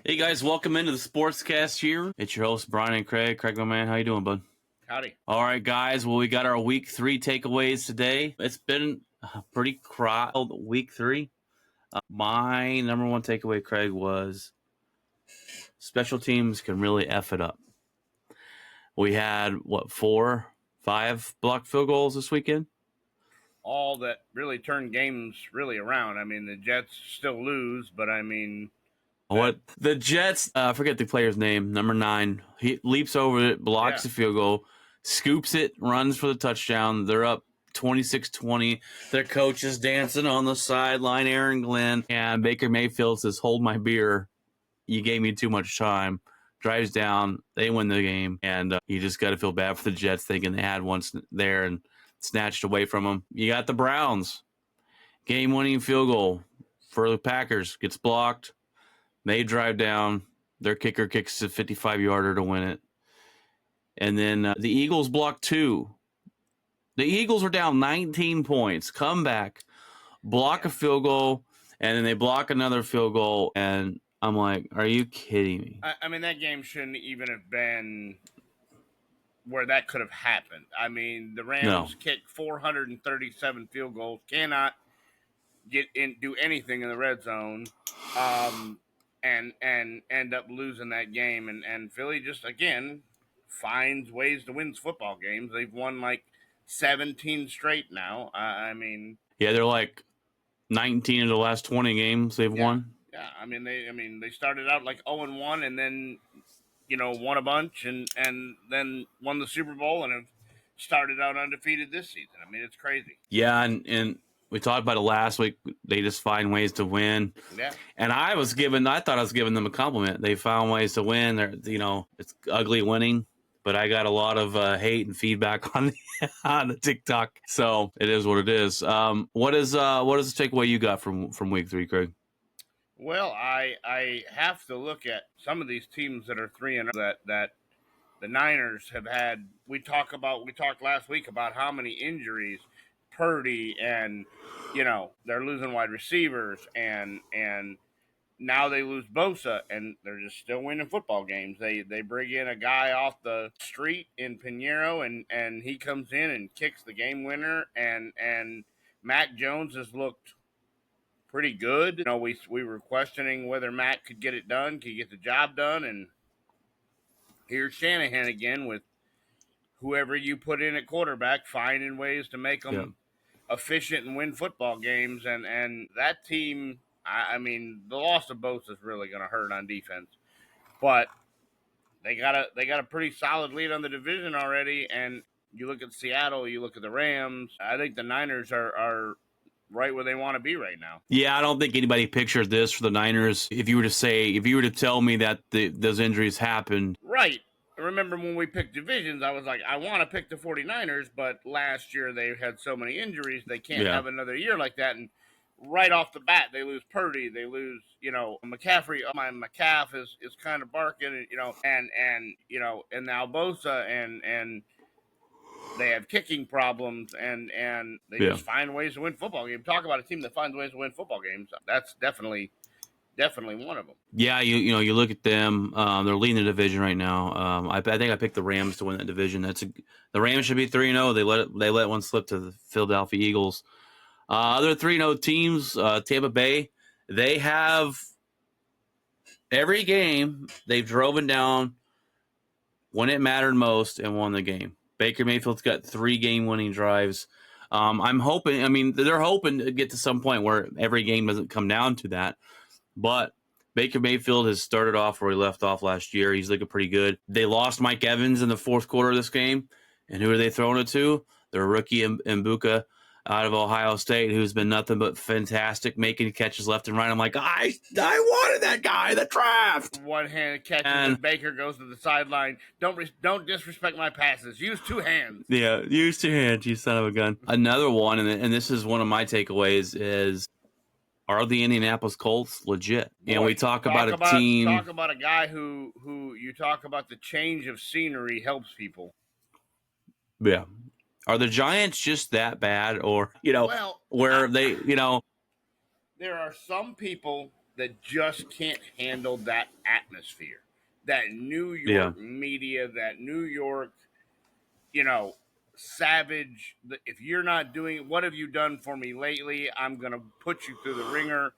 Hey guys, welcome into the Sportscast here. It's your host Brian and Craig. Craig, my man, how you doing, bud? Howdy. All right, guys. Well, we got our week 3 takeaways today. It's been a pretty crowded week 3. My number one takeaway, Craig, was special teams can really F it up. We had, 5 blocked field goals this weekend? All that really turned games really around. I mean, the Jets still lose, but I mean... What? The Jets, I forget the player's name, number 9. He leaps over it, blocks the field goal, scoops it, runs for the touchdown. They're up 26-20. Their coach is dancing on the sideline, Aaron Glenn, and Baker Mayfield says, "Hold my beer. You gave me too much time." Drives down. They win the game, and you just got to feel bad for the Jets thinking they had one there and snatched away from them. You got the Browns. Game-winning field goal for the Packers. Gets blocked. They drive down. Their kicker kicks a 55-yarder to win it. And then the Eagles block 2. The Eagles are down 19 points. Come back, block a field goal, and then they block another field goal. And I'm like, are you kidding me? I mean, that game shouldn't even have been where that could have happened. I mean, the Rams kicked 437 field goals, cannot get in, do anything in the red zone, and end up losing that game. And Philly just, again, finds ways to win football games. They've won like 17 straight now. I mean... Yeah, they're like 19 of the last 20 games they've won. Yeah, I mean they started out like 0-1 and then won a bunch and then won the Super Bowl and have started out undefeated this season. I mean, it's crazy. Yeah, and we talked about it last week. They just find ways to win. Yeah. And I thought I was giving them a compliment. They found ways to win. They're, it's ugly winning, but I got a lot of hate and feedback on the TikTok. So it is what it is. What is the takeaway you got from week 3, Craig? Well, I have to look at some of these teams that are 3-0 that the Niners have had. We talked last week about how many injuries, Purdy, and they're losing wide receivers, and now they lose Bosa, and they're just still winning football games. They bring in a guy off the street in Pinheiro, and he comes in and kicks the game winner, and Mac Jones has looked pretty good. We were questioning whether Mac could get it done, could get the job done, and here's Shanahan again with whoever you put in at quarterback, finding ways to make them efficient and win football games. And that team, I mean, the loss of Bosa is really going to hurt on defense, but they got a pretty solid lead on the division already. And you look at Seattle, you look at the Rams. I think the Niners are right where they want to be right now. Yeah, I don't think anybody pictured this for the Niners. If you were to tell me that those injuries happened. Right. I remember when we picked divisions, I was like, I want to pick the 49ers, but last year they had so many injuries, they can't have another year like that. And right off the bat, they lose Purdy, they lose, McCaffrey. My calf is kind of barking, and now Bosa, and they have kicking problems, and they just find ways to win football games. Talk about a team that finds ways to win football games. That's definitely one of them. Yeah, you look at them. They're leading the division right now. I think I picked the Rams to win that division. The Rams should be 3-0. They let one slip to the Philadelphia Eagles. Other 3-0 teams, Tampa Bay. They have every game they've driven down when it mattered most and won the game. Baker Mayfield's got 3 game-winning drives. I'm hoping. I mean, they're hoping to get to some point where every game doesn't come down to that. But Baker Mayfield has started off where he left off last year. He's looking pretty good. They lost Mike Evans in the fourth quarter of this game. And who are they throwing it to? Their rookie Mbuka out of Ohio State, who's been nothing but fantastic, making catches left and right. I'm like, I wanted that guy, the draft. One-handed catches, and Baker goes to the sideline. Don't disrespect my passes. Use 2 hands. Yeah, use 2 hands, you son of a gun. Another one, and this is one of my takeaways, is are the Indianapolis Colts legit? And we talk about a team. Talk about a guy who you talk about the change of scenery helps people. Yeah. Are the Giants just that bad, or where they? There are some people that just can't handle that atmosphere, that New York media, that New York, savage. If you're not doing, what have you done for me lately? I'm gonna put you through the ringer,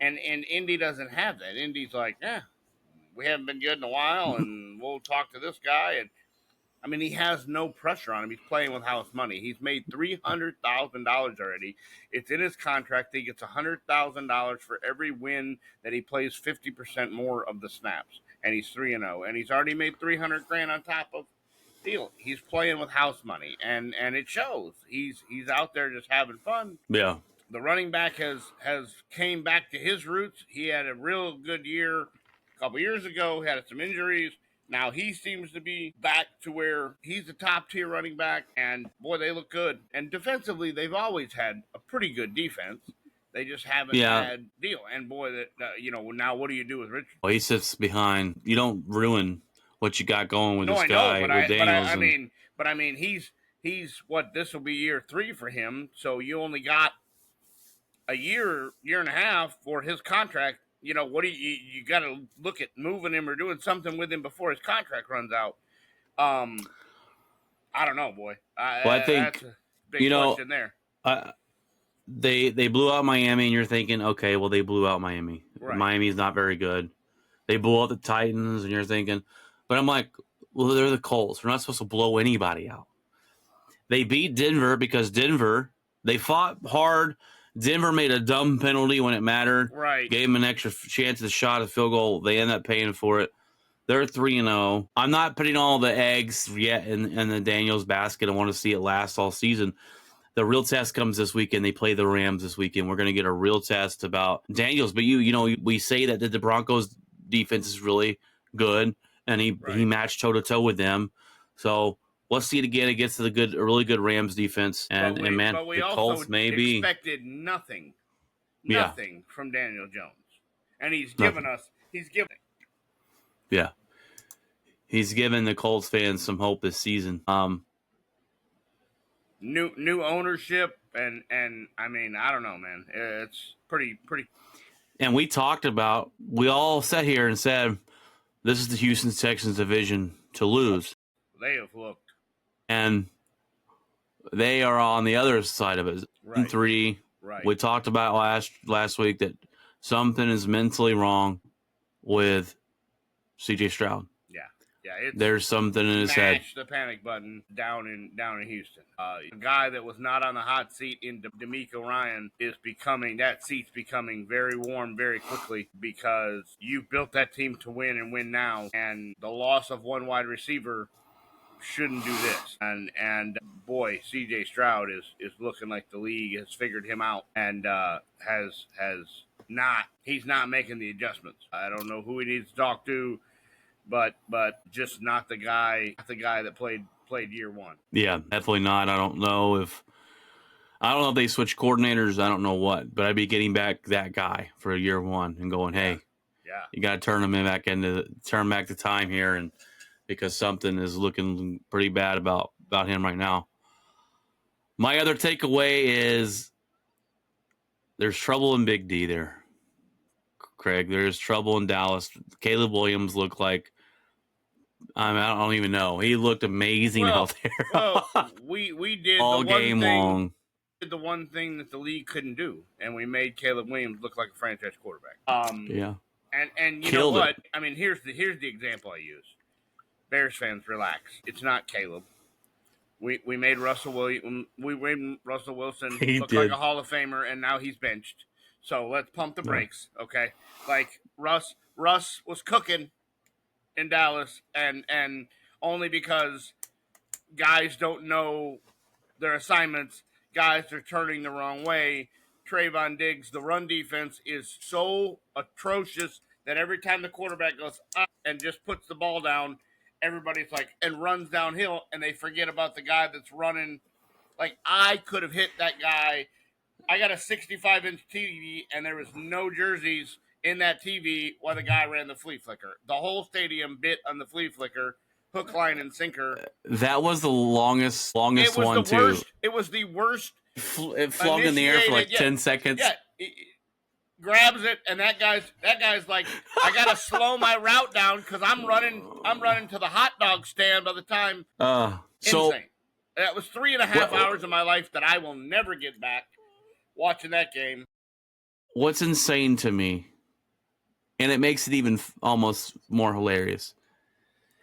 and Indy doesn't have that. Indy's like, we haven't been good in a while, and we'll talk to this guy. And I mean, he has no pressure on him. He's playing with house money. He's made $300,000 already. It's in his contract. He gets $100,000 for every win that he plays 50% more of the snaps, and he's 3-0, and he's already made $300,000 on top of deal. He's playing with house money, and it shows. He's out there just having fun. Yeah. The running back has came back to his roots. He had a real good year a couple years ago. Had some injuries. Now he seems to be back to where he's a top tier running back, and boy, they look good. And defensively, they've always had a pretty good defense. They just haven't had deal. And boy, that now what do you do with Richard? Well, he sits behind. You don't ruin what you got going with this guy. But I mean, he's what, this will be year 3 for him. So you only got a year and a half for his contract. What do you got to look at moving him or doing something with him before his contract runs out. I don't know, boy. I think that's a big question there. They blew out Miami, and you're thinking, okay, well, they blew out Miami. Right. Miami's not very good. They blew out the Titans, and you're thinking, but I'm like, well, they're the Colts. We're not supposed to blow anybody out. They beat Denver because they fought hard. Denver made a dumb penalty when it mattered. Right. Gave them an extra chance at a shot at field goal. They end up paying for it. They're 3-0. I'm not putting all the eggs yet in the Daniels basket. I want to see it last all season. The real test comes this weekend. They play the Rams this weekend. We're going to get a real test about Daniels. But we say that the Broncos defense is really good, and he matched toe-to-toe with them. So let's see it again against a really good Rams defense. And the Colts maybe expected nothing from Daniel Jones, and he's given. Yeah, he's given the Colts fans some hope this season. New ownership, and I mean, I don't know, man. It's pretty. And we all sat here and said, this is the Houston Texans division to lose. They have looked. And they are on the other side of it. Right. 3. Right. We talked about last week that something is mentally wrong with C.J. Stroud. Yeah, there's something in his head. Smash the panic button down in Houston. A guy that was not on the hot seat in D'Amico Ryan that seat's becoming very warm very quickly, because you built that team to win and win now, and the loss of one wide receiver shouldn't do this. And boy, C.J. Stroud is looking like the league has figured him out, and he's not making the adjustments. I don't know who he needs to talk to. But just not the guy that played year 1. Yeah, definitely not. I don't know if they switch coordinators. I don't know what, but I'd be getting back that guy for year 1 and going, hey, you got to turn back the time here, and because something is looking pretty bad about him right now. My other takeaway is there's trouble in Big D there. Craig, there's trouble in Dallas. Caleb Williams looked like, I don't even know. He looked amazing out there. Well, we did all game long. Did the one thing that the league couldn't do, and we made Caleb Williams look like a franchise quarterback. Yeah. And you know what? I mean, here's the example I use. Bears fans, relax. It's not Caleb. We made Russell Wilson look like a Hall of Famer, and now he's benched. So let's pump the brakes, okay? Like Russ was cooking in Dallas, and only because guys don't know their assignments, guys are turning the wrong way. Trayvon Diggs, the run defense is so atrocious that every time the quarterback goes up and just puts the ball down, everybody's like, and runs downhill, and they forget about the guy that's running. Like, I could have hit that guy. I got a 65-inch TV, and there was no jerseys in that TV while the guy ran the flea flicker. The whole stadium bit on the flea flicker, hook, line, and sinker. That was the longest one, too. It was the worst. It flung in the air for like 10 seconds. Yeah. grabs it, and that guy's like, I gotta slow my route down because I'm running to the hot dog stand by the time. Insane. That was 3.5 hours of my life that I will never get back watching that game. What's insane to me, and it makes it even almost more hilarious,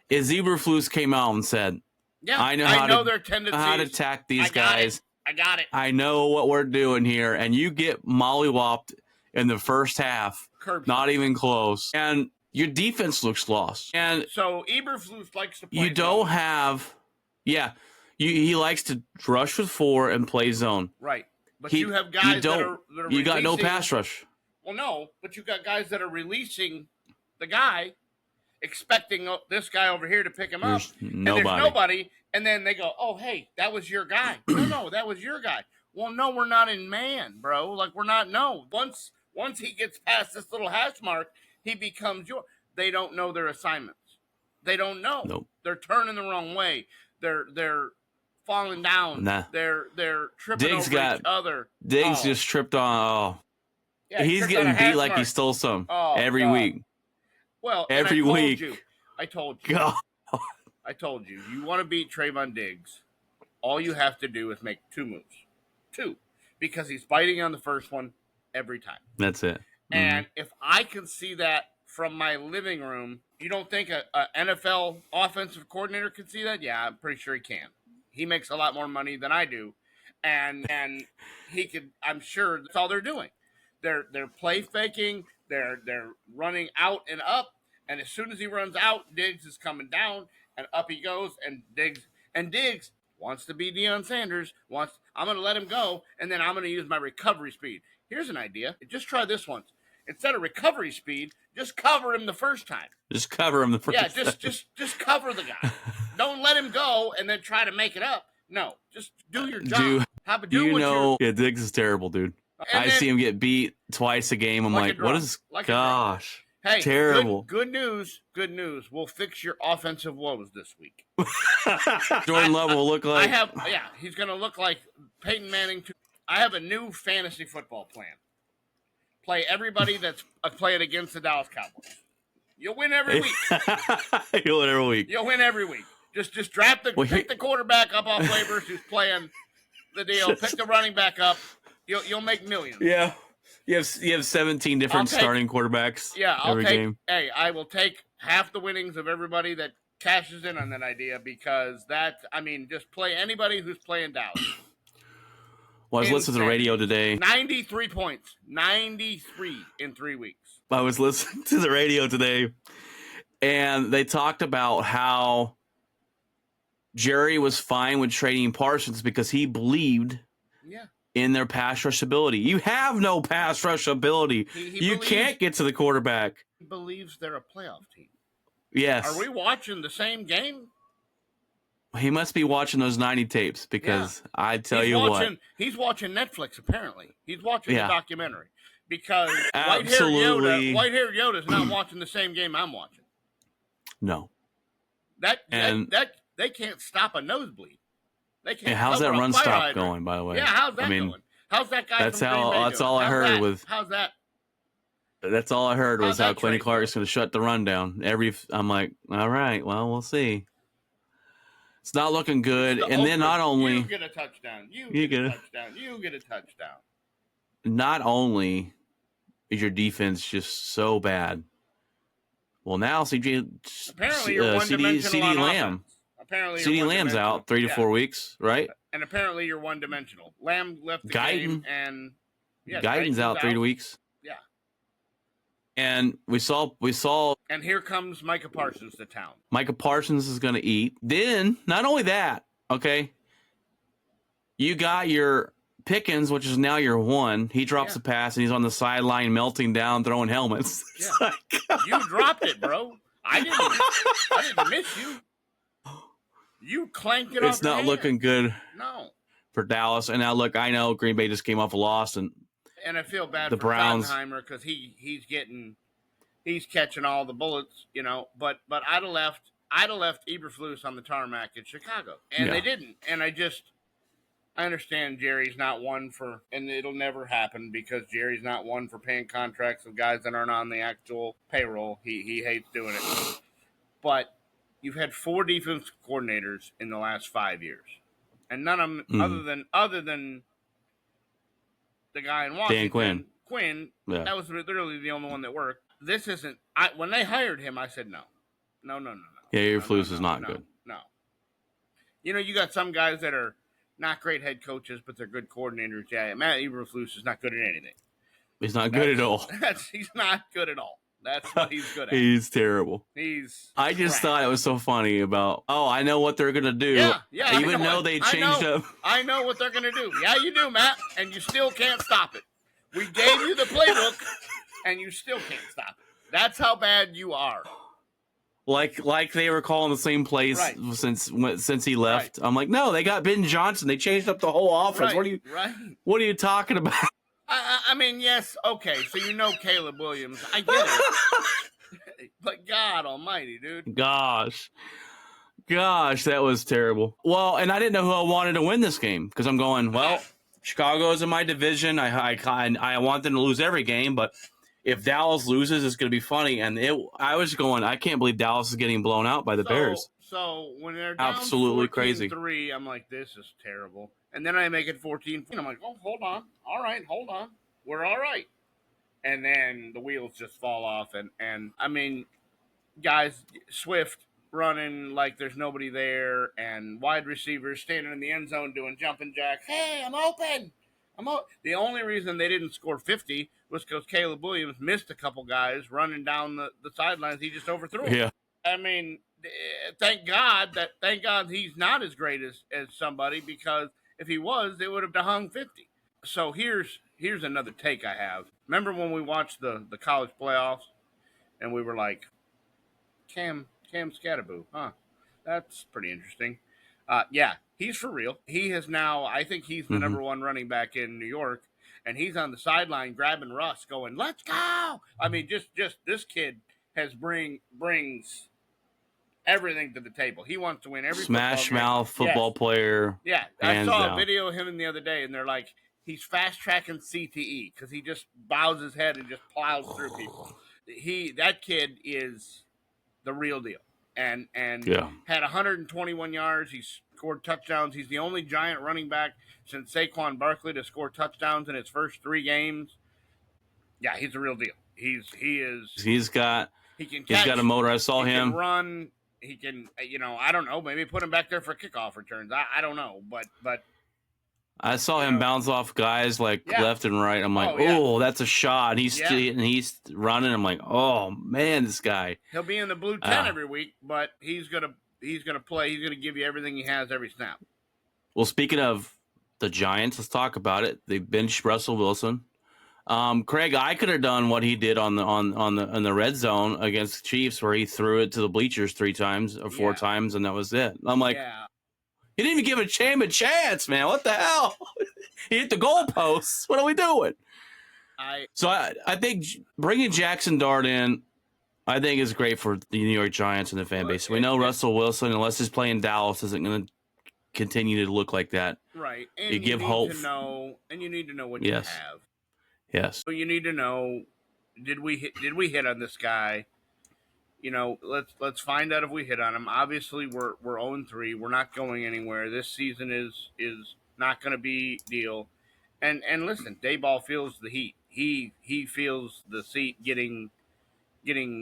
is Eberflus came out and said, "Yeah, I know their tendencies. How to attack these guys. I got it. I know what we're doing here." And you get mollywopped in the first half, not even close, and your defense looks lost. And so Eberflus likes to play. You don't have, he likes to rush with 4 and play zone. Right, but you have guys that are you got no pass rush. Well, no, but you got guys that are releasing the guy, expecting this guy over here to pick him up. And there's nobody. And then they go, "Oh, hey, that was your guy." No, that was your guy. Well, no, we're not in man, bro. Like, we're not. No, once he gets past this little hash mark, he becomes your. They don't know their assignments. They don't know. Nope. They're turning the wrong way. They're falling down. Nah. They're tripping over each other. Diggs just tripped on. Yeah, he's getting beat like he stole some every week. Well, every week. I told you. God. I told you. You want to beat Trayvon Diggs, all you have to do is make 2 moves. 2. Because he's fighting on the first one every time. That's it. And if I can see that from my living room, you don't think a NFL offensive coordinator can see that? Yeah, I'm pretty sure he can. He makes a lot more money than I do. And he could, I'm sure that's all they're doing. They're play faking, they're running out and up, and as soon as he runs out, Diggs is coming down, and up he goes, and Diggs wants to be Deion Sanders, I'm going to let him go, and then I'm going to use my recovery speed. Here's an idea. Just try this once. Instead of recovery speed, just cover him the first time. Just cover him the first time. Yeah, just cover the guy. Don't let him go and then try to make it up. No, just do your job. Diggs is terrible, dude. I see him get beat twice a game. I'm like what is? Gosh. Hey, terrible. Good news. We'll fix your offensive woes this week. Jordan Love will look like. He's going to look like Peyton Manning. I have a new fantasy football plan. Play everybody that's playing against the Dallas Cowboys. You'll win every week. You'll win every week. Just draft pick the quarterback up off waivers who's playing the deal. Pick the running back up. You'll make millions. Yeah. You have 17 different starting quarterbacks. Yeah, every game. Hey, I will take half the winnings of everybody that cashes in on that idea because just play anybody who's playing Dallas. Well, I was listening to the radio today. 93 points. 93 in 3 weeks. I was listening to the radio today, and they talked about how Jerry was fine with trading Parsons because he believed in their pass rush ability. You have no pass rush ability. You can't get to the quarterback. He believes they're a playoff team. Yes. Are we watching the same game? He must be watching those 90 tapes because I tell you what. He's watching Netflix, apparently. He's watching the documentary because Absolutely. White-haired Yoda's not watching the same game I'm watching. No. That they can't stop a nosebleed. They can't. How's that run stop going, by the way? Yeah, how's that going? How's that guy? That's all I heard with. How's that? That's all I heard was how Clinton Clark is going to shut the run down. I'm like, all right, well, we'll see. It's not looking good. And then not only you get a touchdown, you get a touchdown, you get a touchdown. Not only is your defense just so bad. Well, now CD Lamb. Apparently, CD Lamb's out 3 to 4 weeks, right? And apparently, you're one-dimensional. Lamb left the game, and Guyton's out 3 weeks. Yeah. And we saw. And here comes Micah Parsons to town. Micah Parsons is going to eat. Then, not only that, okay, you got your Pickens, which is now your 1. He drops a pass, and he's on the sideline melting down, throwing helmets. Yeah. You dropped it, bro. I didn't miss you. You clanked it off. It's not looking good. No. For Dallas. And now, look, I know Green Bay just came off a loss, and I feel bad for Browns. Schottenheimer because he's catching all the bullets, But I'd have left Eberflus on the tarmac in Chicago, and they didn't. And I understand Jerry's not one for, and it'll never happen because Jerry's not one for paying contracts of guys that aren't on the actual payroll. He hates doing it. But you've had 4 defense coordinators in the last 5 years, and none of them other than the guy in Washington, Quinn. Yeah. That was literally the only one that worked. This isn't. When they hired him, I said no. Yeah, Eberflus is not good. No. You got some guys that are not great head coaches, but they're good coordinators. Yeah, Matt Eberflus is not good at anything. He's not good at all. He's not good at all. That's what he's good at. He's terrible. I just thought it was so funny about, I know what they're going to do. Yeah. Even though they changed up. I know what they're going to do. Yeah, you do, Matt, and you still can't stop it. We gave you the playbook, and you still can't stop it. That's how bad you are. Like they were calling the same plays since he left. Right. I'm like, no, they got Ben Johnson. They changed up the whole offense. What are you talking about? I mean, yes, okay. So Caleb Williams. I get it. But God Almighty, dude. Gosh, that was terrible. Well, and I didn't know who I wanted to win this game because I'm going, well, Chicago's in my division. I want them to lose every game, but if Dallas loses, it's going to be funny. And I was going, I can't believe Dallas is getting blown out by the Bears. So when they're down absolutely crazy 3, I'm like, this is terrible. And then I make it 14. I'm like, oh, hold on. All right, hold on. We're all right. And then the wheels just fall off. And I mean, guys, Swift running like there's nobody there, and wide receivers standing in the end zone doing jumping jacks. Hey, I'm open. The only reason they didn't score 50 was because Caleb Williams missed a couple guys running down the sidelines. He just overthrew them. Yeah. I mean, thank God he's not as great as somebody, because if he was, they would have hung 50. So here's another take I have. Remember when we watched the college playoffs and we were like, Cam Scatterboo, huh? That's pretty interesting. Yeah, he's for real. He has now, I think he's the number 1 running back in New York, and he's on the sideline grabbing Russ going, let's go. I mean, just this kid brings everything to the table. He wants to win every smash mouth football player. Yeah, I saw a video of him the other day, and they're like, he's fast tracking CTE because he just bows his head and just plows through people. That kid is the real deal, and had 121 yards. He scored touchdowns. He's the only Giant running back since Saquon Barkley to score touchdowns in his first 3 games. Yeah, he's the real deal. He's got a motor. I saw him. He can run. He can, I don't know, maybe put him back there for kickoff returns. I don't know, but I saw him bounce off guys left and right. I'm like, that's a shot. And he's running. I'm like, oh man, this guy. He'll be in the blue 10 every week, but he's gonna play. He's gonna give you everything he has every snap. Well, speaking of the Giants, let's talk about it. They benched Russell Wilson. Craig, I could have done what he did on the red zone against the Chiefs, where he threw it to the bleachers 3 times or 4 times, and that was it. I'm like, he didn't even give a chance, man. What the hell? He hit the goalposts. What are we doing? I think bringing Jackson Dart in, I think is great for the New York Giants and the fan base. We know Russell Wilson, unless he's playing Dallas, isn't going to continue to look like that. Right. And you give hope. And you need to know what you have. Yes. So you need to know, did we hit on this guy? Let's find out if we hit on him. Obviously, we're 0-3. We're not going anywhere. This season is not going to be deal. And listen, Dayball feels the heat. He feels the seat getting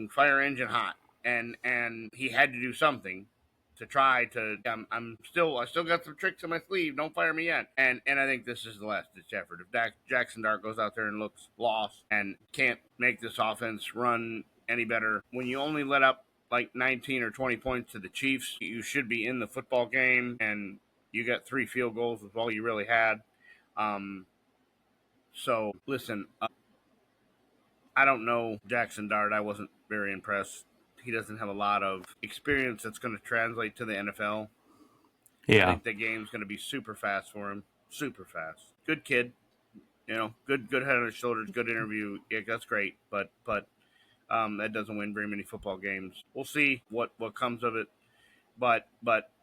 fire engine hot, and he had to do something to try to. I still got some tricks in my sleeve. Don't fire me yet. And I think this is the last ditch effort. If Jackson Dart goes out there and looks lost and can't make this offense run any better, when you only let up like 19 or 20 points to the Chiefs, you should be in the football game, and you got 3 field goals was all you really had. So listen, I don't know Jackson Dart. I wasn't very impressed. He doesn't have a lot of experience that's going to translate to the NFL. Yeah. I think the game's going to be super fast for him. Super fast. Good kid. Good head on his shoulders, good interview. Yeah, that's great. But that doesn't win very many football games. We'll see what comes of it. But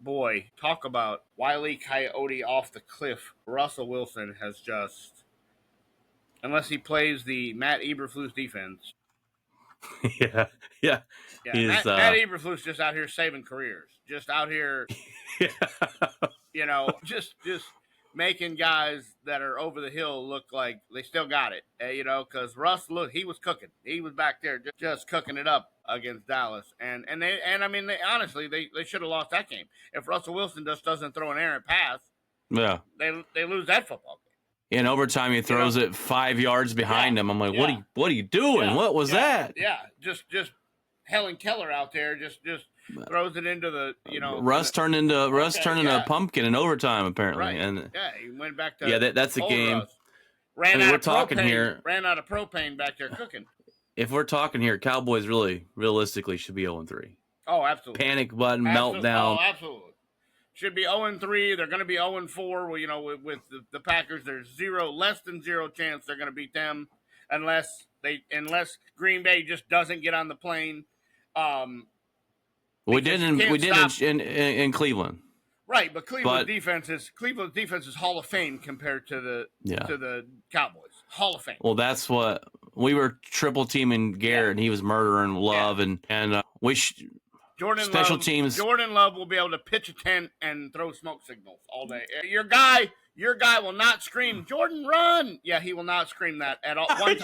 boy, talk about Wile E. Coyote off the cliff. Russell Wilson has just, unless he plays the Matt Eberflus defense. Yeah, yeah. Yeah, He's Matt Eberflus just out here saving careers. Just out here, yeah. just making guys that are over the hill look like they still got it. Because Russ, look, he was cooking. He was back there just cooking it up against Dallas, and I mean, honestly, they should have lost that game if Russell Wilson just doesn't throw an errant pass. Yeah. They lose that football game. In overtime, he throws it 5 yards behind him. I'm like, what are you doing? Yeah, what was that? Yeah, just Helen Keller out there just throws it into the Russ turned into a pumpkin in overtime apparently, right. And he went back to that's the game. Russ. Ran out of propane back there cooking. If we're talking here, Cowboys really realistically should be 0-3. Oh, absolutely. Panic button, meltdown. Oh, absolutely. Should be 0-3. They're going to be 0-4. Well, with the Packers, there's less than zero chance they're going to beat them unless Green Bay just doesn't get on the plane. We did in Cleveland. Right, but Cleveland's defense is Hall of Fame compared to the Cowboys. Hall of Fame. Well, that's what we were triple teaming Garrett, and he was murdering Love, and special teams. Jordan Love will be able to pitch a tent and throw smoke signals all day. Your guy will not scream, "Jordan, run!" Yeah, he will not scream that at all. One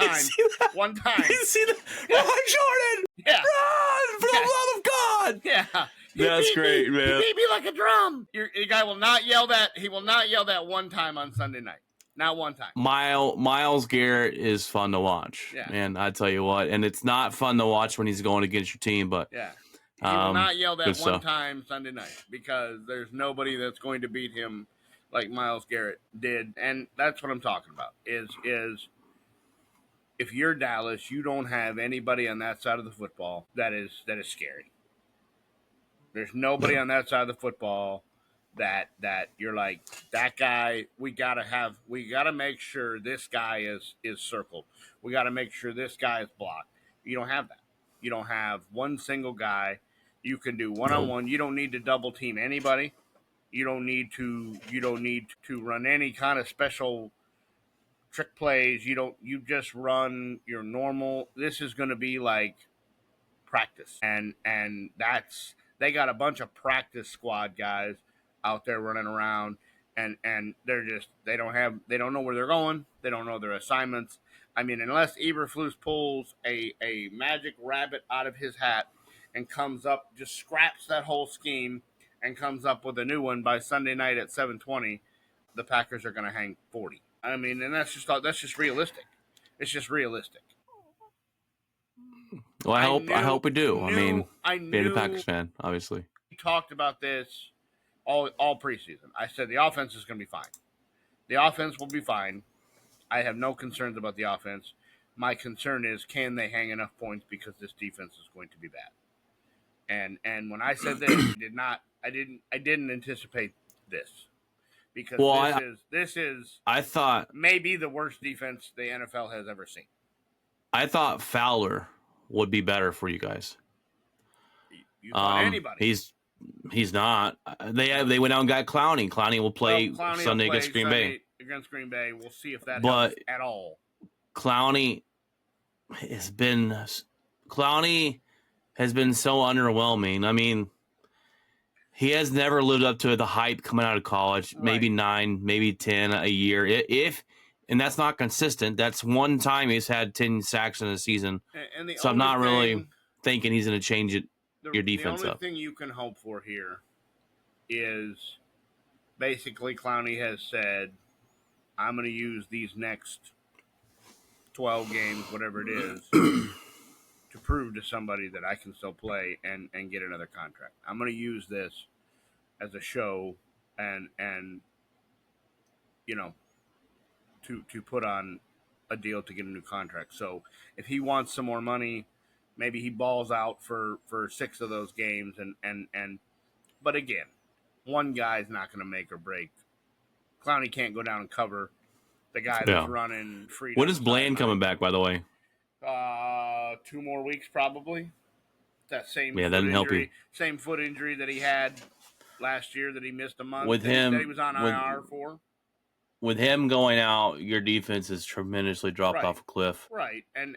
time. You see that? Yeah. Run, Jordan! Yeah. Run for the love of God! Yeah. That's great, man. He beat me like a drum. Your guy will not yell that. He will not yell that one time on Sunday night. Not one time. Myles Garrett is fun to watch. Yeah. And I tell you what, and it's not fun to watch when he's going against your team, but yeah. He will not yell that one time Sunday night because there's nobody that's going to beat him like Myles Garrett did. And that's what I'm talking about is if you're Dallas, you don't have anybody on that side of the football that is scary. There's nobody on that side of the football that you're like, that guy, we gotta make sure this guy is circled. We gotta make sure this guy is blocked. You don't have that. You don't have one single guy. You can do one-on-one. You don't need to double team anybody. You don't need to run any kind of special trick plays. You just run your normal. This is going to be like practice. And that's, they got a bunch of practice squad guys out there running around, and they don't know where they're going. They don't know their assignments. I mean, unless Eberflus pulls a magic rabbit out of his hat and comes up, just scraps that whole scheme and comes up with a new one by Sunday night at 7:20, the Packers are going to hang 40. I mean, and that's just realistic. It's just realistic. Well, I hope we do. I mean, being a Packers fan, obviously. We talked about this all preseason. I said the offense is going to be fine. The offense will be fine. I have no concerns about the offense. My concern is, can they hang enough points because this defense is going to be bad. And when I said this, I didn't anticipate this because this is I thought maybe the worst defense the NFL has ever seen. I thought Fowler would be better for you guys. You thought anybody? He's not. They went out and got Clowney. Clowney will play Sunday against Green Bay. Against Green Bay, we'll see if that helps at all. Clowney has been so underwhelming. I mean, he has never lived up to the hype coming out of college. Right. Maybe 9, maybe 10 a year. And that's not consistent. That's one time he's had 10 sacks in a season. So I'm not really thinking he's going to change your defense up. The only thing you can hope for here is basically Clowney has said, I'm going to use these next 12 games, whatever it is, to prove to somebody that I can still play and get another contract. I'm going to use this as a show and to put on a deal to get a new contract. So if he wants some more money, maybe he balls out for 6 of those games. But again, one guy's not going to make or break. Clowney can't go down and cover the guy that's running free. When is Bland coming back, by the way? 2 more weeks, probably. That same Yeah, that didn't help you. same foot injury that he had last year that he missed a month. With him, that he was on IR for. With him going out, your defense has tremendously dropped off a cliff. Right. And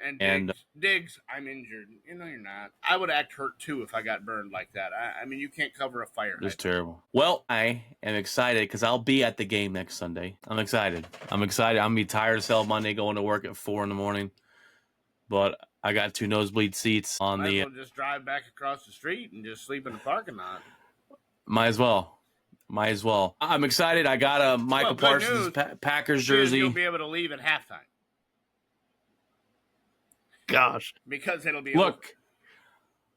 Diggs, I'm injured. You know you're not. I would act hurt too if I got burned like that. I mean, you can't cover a fire. It's terrible. Well, I am excited because I'll be at the game next Sunday. I'm excited. I'm going to be tired as hell Monday going to work at 4 a.m. But I got 2 nosebleed seats on Might as well just drive back across the street and just sleep in the parking lot. Might as well. I'm excited. I got a Michael Parsons Packers jersey. You'll be able to leave at halftime. Gosh. Because it'll be over.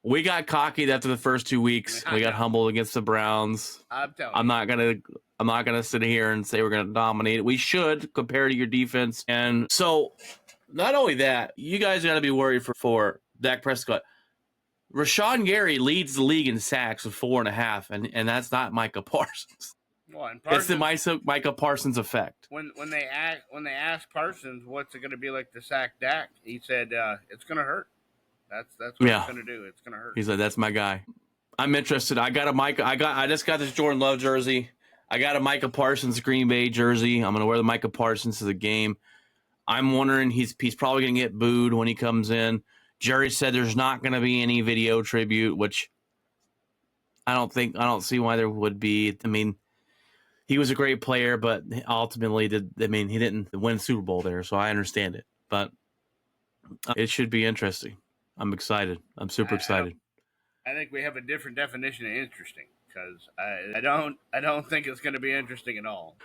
We got cocky after the first 2 weeks. We got humbled against the Browns. I'm not gonna sit here and say we're gonna dominate it. We should compared to your defense. And so not only that, you guys gotta be worried for Dak Prescott. Rashawn Gary leads the league in sacks with 4.5, and that's not Micah Parsons. Well, and Parsons, it's the Micah Parsons effect. When they asked Parsons what's it going to be like to sack Dak, he said it's going to hurt. That's what it's going to do. It's going to hurt. He said that's my guy. I'm interested. I just got this Jordan Love jersey. I got a Micah Parsons Green Bay jersey. I'm going to wear the Micah Parsons to the game. I'm wondering he's probably going to get booed when he comes in. Jerry said there's not going to be any video tribute, which I don't see why there would be. I mean, he was a great player, but ultimately, he didn't win the Super Bowl there, so I understand it. But it should be interesting. I'm excited. I'm super excited. I think we have a different definition of interesting because I don't think it's going to be interesting at all.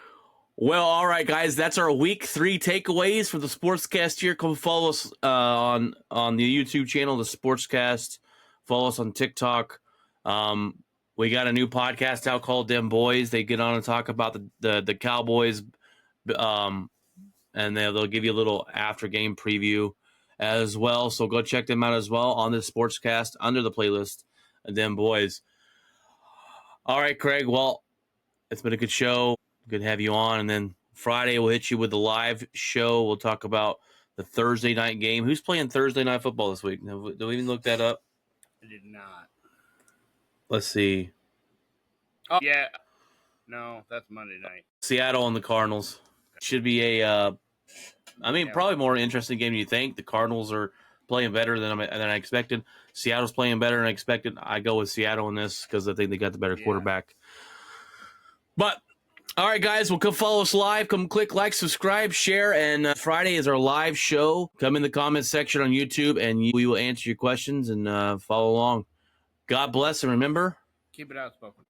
Well, all right, guys, that's our week 3 takeaways for the Sportscast here. Come follow us on the YouTube channel, the Sportscast. Follow us on TikTok. We got a new podcast out called Them Boys. They get on and talk about the Cowboys, and they'll give you a little after game preview as well. So go check them out as well on the Sportscast under the playlist, Them Boys. All right, Craig. Well, it's been a good show. Good to have you on. And then Friday, we'll hit you with the live show. We'll talk about the Thursday night game. Who's playing Thursday night football this week? Do we even look that up? I did not. Let's see. Oh, yeah. No, that's Monday night. Seattle and the Cardinals. Should be probably more interesting game than you think. The Cardinals are playing better than I expected. Seattle's playing better than I expected. I go with Seattle in this because I think they got the better quarterback. But all right, guys, well, come follow us live. Come click like, subscribe, share, and Friday is our live show. Come in the comments section on YouTube, and we will answer your questions and follow along. God bless, and remember, keep it outspoken.